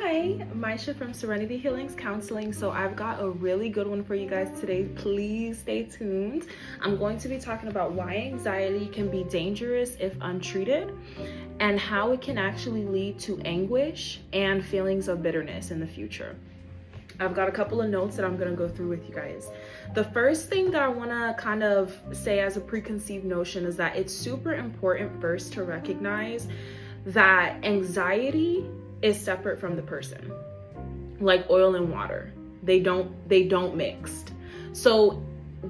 Hi, Maisha from Serenity Healings Counseling. So I've got a really good one for you guys today. Please stay tuned. I'm going to be talking about why anxiety can be dangerous if untreated and how it can actually lead to anguish and feelings of bitterness in the future. I've got a couple of notes that I'm going to go through with you guys. The first thing that I want to kind of say as a preconceived notion is that it's super important first to recognize that anxiety is separate from the person, like oil and water. They don't mix. So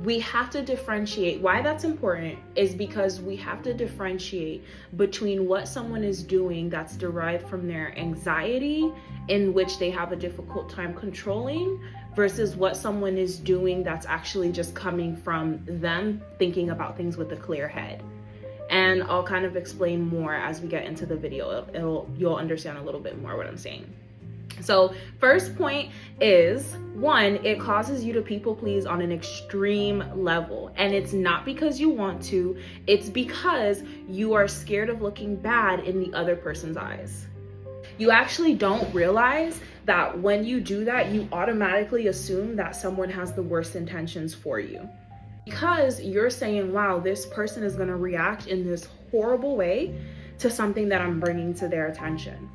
we have to differentiate. Why that's important is because we have to differentiate between what someone is doing that's derived from their anxiety, in which they have a difficult time controlling, versus what someone is doing that's actually just coming from them thinking about things with a clear head. And I'll kind of explain more as we get into the video. You'll understand a little bit more what I'm saying. So first point is, one, it causes you to people please on an extreme level. And it's not because you want to, it's because you are scared of looking bad in the other person's eyes. You actually don't realize that when you do that, you automatically assume that someone has the worst intentions for you. Because you're saying, wow, this person is going to react in this horrible way to something that I'm bringing to their attention,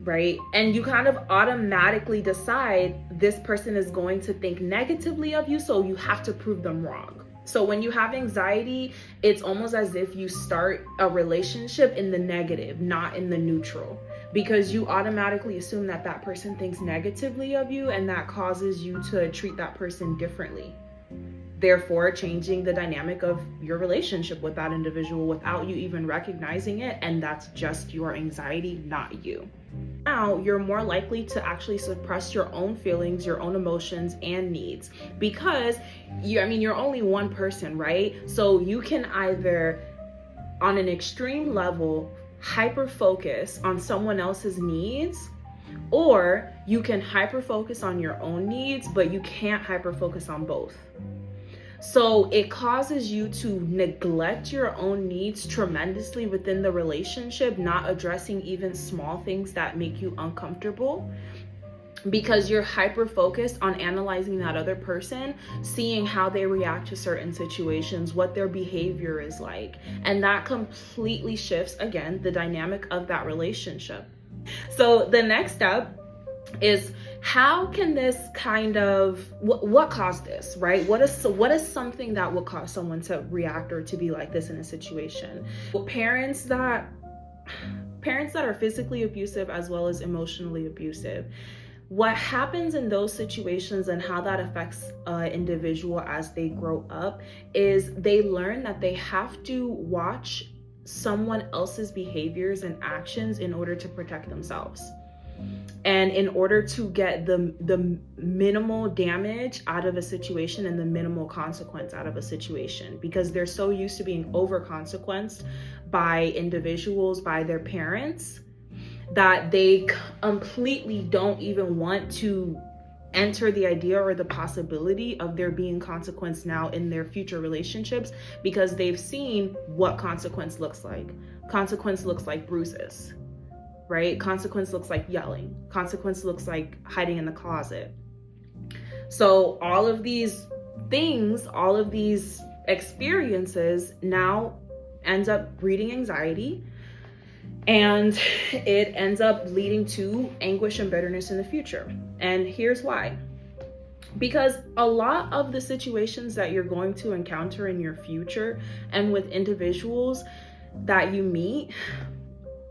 right? And you kind of automatically decide this person is going to think negatively of you, so you have to prove them wrong. So when you have anxiety, it's almost as if you start a relationship in the negative, not in the neutral, because you automatically assume that that person thinks negatively of you, and that causes you to treat that person differently, therefore changing the dynamic of your relationship with that individual without you even recognizing it. And that's just your anxiety, not you. Now you're more likely to actually suppress your own feelings, your own emotions and needs, because you're only one person, right? So you can either, on an extreme level, hyper focus on someone else's needs, or you can hyper focus on your own needs, but you can't hyper focus on both. So it causes you to neglect your own needs tremendously within the relationship, not addressing even small things that make you uncomfortable, because you're hyper focused on analyzing that other person, seeing how they react to certain situations, what their behavior is like. And that completely shifts, again, the dynamic of that relationship. So the next step is, how can this kind of, what caused this, right? What is something that would cause someone to react or to be like this in a situation? Well, parents that are physically abusive as well as emotionally abusive. What happens in those situations and how that affects an individual as they grow up is they learn that they have to watch someone else's behaviors and actions in order to protect themselves, and in order to get the minimal damage out of a situation and the minimal consequence out of a situation, because they're so used to being over consequenced by individuals, by their parents, that they completely don't even want to enter the idea or the possibility of there being consequence now in their future relationships, because they've seen what consequence looks like. Consequence looks like bruises, right? Consequence looks like yelling. Consequence looks like hiding in the closet. So all of these things, all of these experiences now ends up breeding anxiety, and it ends up leading to anguish and bitterness in the future. And here's why. Because a lot of the situations that you're going to encounter in your future and with individuals that you meet,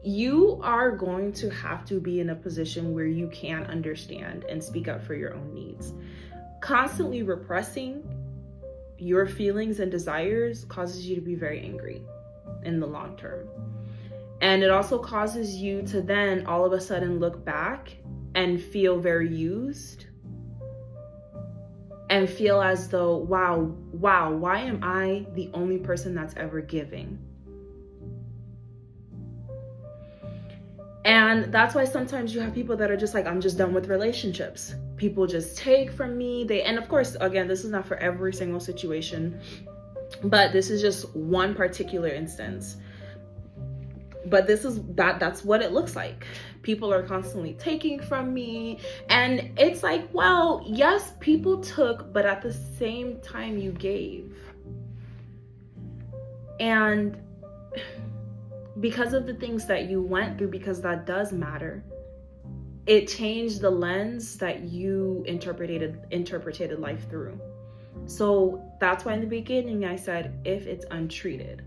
you are going to have to be in a position where you can understand and speak up for your own needs. Constantly repressing your feelings and desires causes you to be very angry in the long term. And it also causes you to then all of a sudden look back and feel very used and feel as though, wow, why am I the only person that's ever giving? And that's why sometimes you have people that are just like, I'm just done with relationships. People just take from me. And of course, again, this is not for every single situation, but this is just one particular instance. But that's what it looks like. People are constantly taking from me, and it's like, well, yes, people took, but at the same time you gave. And because of the things that you went through, because that does matter, it changed the lens that you interpreted life through. So that's why in the beginning I said, if it's untreated.